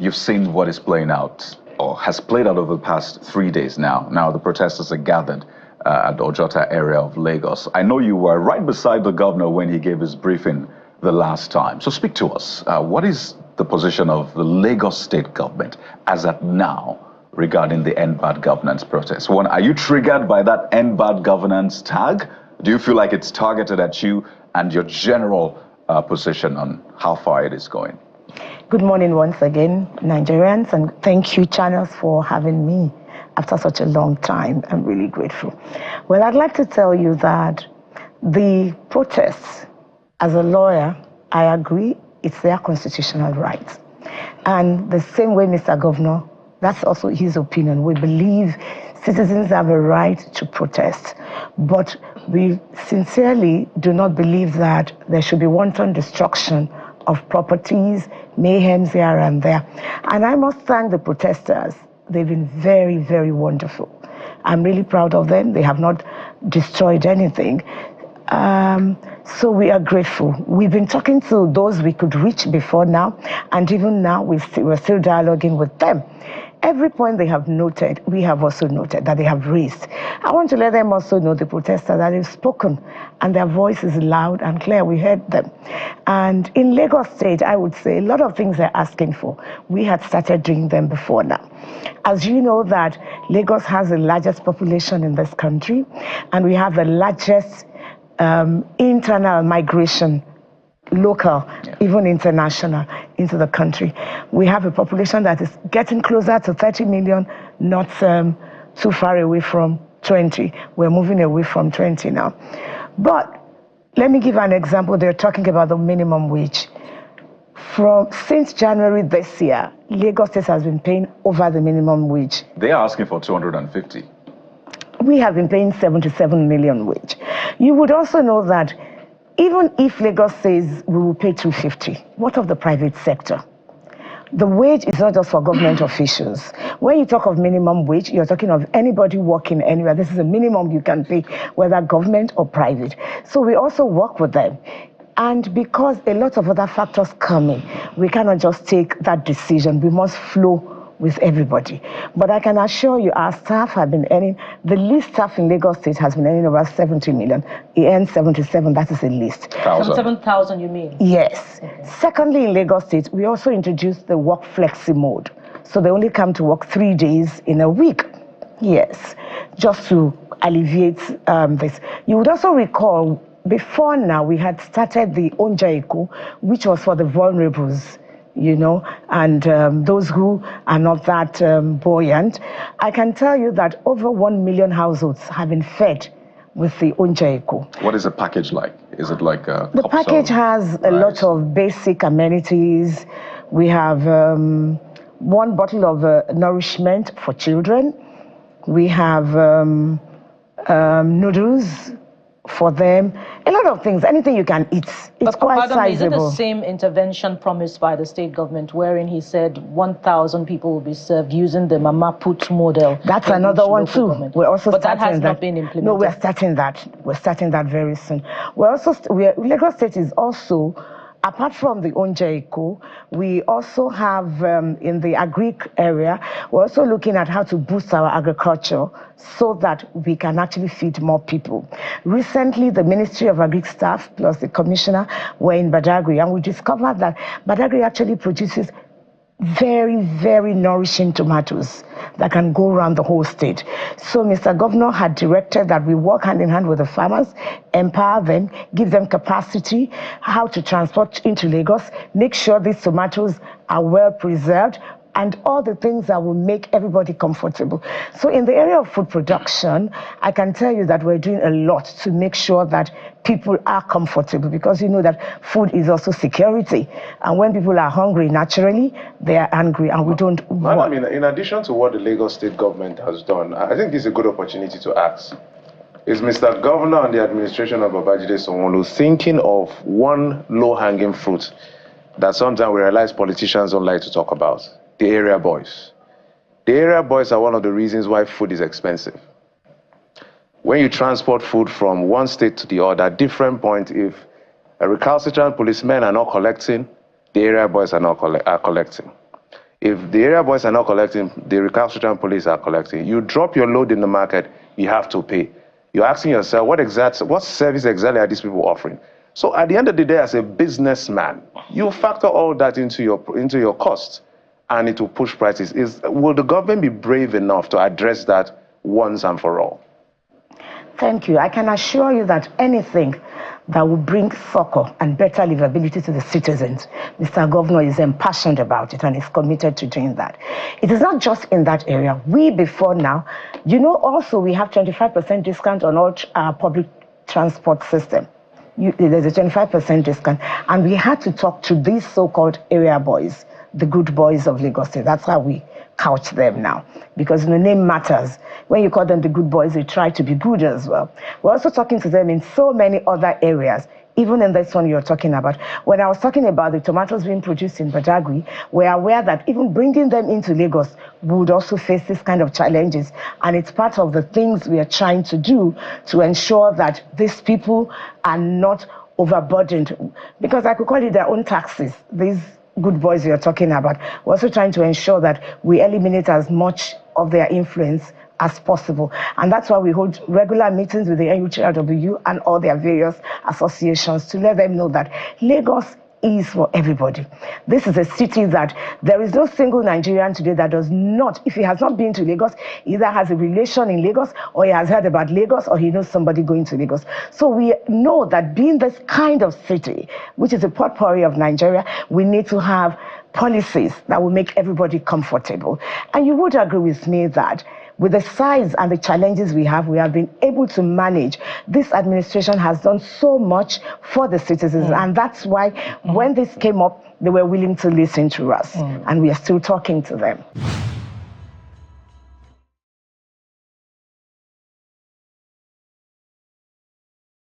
you've seen what is playing out, or has played out over the past 3 days now. Now the protesters are gathered at the Ojota area of Lagos. I know you were right beside the governor when he gave his briefing the last time. So speak to us. What is the position of the Lagos state government as at now regarding the End Bad Governance protest? One, are you triggered by that End Bad Governance tag? Do you feel like it's targeted at you and your general position on how far it is going? Good morning once again, Nigerians, and thank you, channels, for having me after such a long time. I'm really grateful. Well, I'd like to tell you that the protests, as a lawyer, I agree it's their constitutional right. And the same way, Mr. Governor, that's also his opinion. We believe citizens have a right to protest, but we sincerely do not believe that there should be wanton destruction of properties, mayhem here and there. And I must thank the protesters. They've been very, very wonderful. I'm really proud of them. They have not destroyed anything. So we are grateful. We've been talking to those we could reach before now, and even now we're still dialoguing with them. Every point they have noted, we have also noted that they have raised. I want to let them also know, the protesters, that they've spoken and their voice is loud and clear. We heard them. And in Lagos State, I would say a lot of things they're asking for, we had started doing them before now. As you know that Lagos has the largest population in this country, and we have the largest internal migration, local, even international, into the country. We have a population that is getting closer to 30 million, not too far away from 20. We're moving away from 20 now. But let me give an example. They're talking about the minimum wage. Since January this year, Lagos State has been paying over the minimum wage. They are asking for 250. We have been paying 77 million wage. You would also know that even if Lagos says we will pay 250, what of the private sector? The wage is not just for government officials. When you talk of minimum wage, you're talking of anybody working anywhere. This is a minimum you can pay, whether government or private. So we also work with them. And because a lot of other factors come in, we cannot just take that decision. We must flow with everybody. But I can assure you, our staff have been earning, the least staff in Lagos State has been earning over 70 million. He earns 77, that is the least. 77,000, you mean? Yes. Okay. Secondly, in Lagos State, we also introduced the work flexi mode. So they only come to work 3 days in a week. Yes, just to alleviate this. You would also recall, before now, we had started the Onjaiko, which was for the vulnerables, you know, and those who are not that buoyant. I can tell you that over 1 million households have been fed with the Onjaiko. What is the package like? Is it like a The package has a lot of basic amenities. We have 1 bottle of nourishment for children. We have noodles for them, a lot of things, anything you can eat. It's quite sizable. Is it the same intervention promised by the state government, wherein he said 1,000 people will be served using the Mama Put model? That's another one too. We're also but starting that has not been implemented. No, we're starting that. We're starting that very soon. Lagos State is also, apart from the Onjaiko, we also have in the agric area, we're also looking at how to boost our agriculture so that we can actually feed more people. Recently, the Ministry of Agric staff plus the commissioner were in Badagry, and we discovered that Badagry actually produces very, very nourishing tomatoes that can go around the whole state. So Mr. Governor had directed that we work hand in hand with the farmers, empower them, give them capacity, how to transport into Lagos, make sure these tomatoes are well preserved, and all the things that will make everybody comfortable. So in the area of food production, I can tell you that we're doing a lot to make sure that people are comfortable, because you know that food is also security. And when people are hungry, naturally, they are angry, and we don't want. I mean, in addition to what the Lagos state government has done, I think this is a good opportunity to ask, is Mr. Governor and the administration of Babajide Sanwo-Olu thinking of one low-hanging fruit that sometimes we realize politicians don't like to talk about? The area boys. The area boys are one of the reasons why food is expensive. When you transport food from one state to the other, at different points, if a recalcitrant policemen are not collecting, the area boys are not collecting. If the area boys are not collecting, the recalcitrant police are collecting. You drop your load in the market, you have to pay. You're asking yourself, what service exactly are these people offering? So at the end of the day, as a businessman, you factor all that into your cost, and it will push prices. Will the government be brave enough to address that once and for all? Thank you. I can assure you that anything that will bring succor and better livability to the citizens, Mr. Governor is impassioned about it and is committed to doing that. It is not just in that area. Before now, also we have 25% discount on all public transport system. There's a 25% discount. And we had to talk to these so-called area boys, the good boys of Lagos State. That's how we couch them now, because the name matters. When you call them the good boys, they try to be good as well. We're also talking to them in so many other areas, even in this one you're talking about. When I was talking about the tomatoes being produced in Badagry, we're aware that even bringing them into Lagos would also face this kind of challenges. And it's part of the things we are trying to do to ensure that these people are not overburdened, because I could call it their own taxes. These good boys you're talking about. We're also trying to ensure that we eliminate as much of their influence as possible. And that's why we hold regular meetings with the NUCRW and all their various associations to let them know that Lagos is for everybody. This is a city that there is no single Nigerian today that does not, if he has not been to Lagos, either has a relation in Lagos, or he has heard about Lagos, or he knows somebody going to Lagos. So we know that being this kind of city, which is a potpourri of Nigeria, we need to have policies that will make everybody comfortable. And you would agree with me that with the size and the challenges we have been able to manage. This administration has done so much for the citizens, and that's why when this came up, they were willing to listen to us, and we are still talking to them.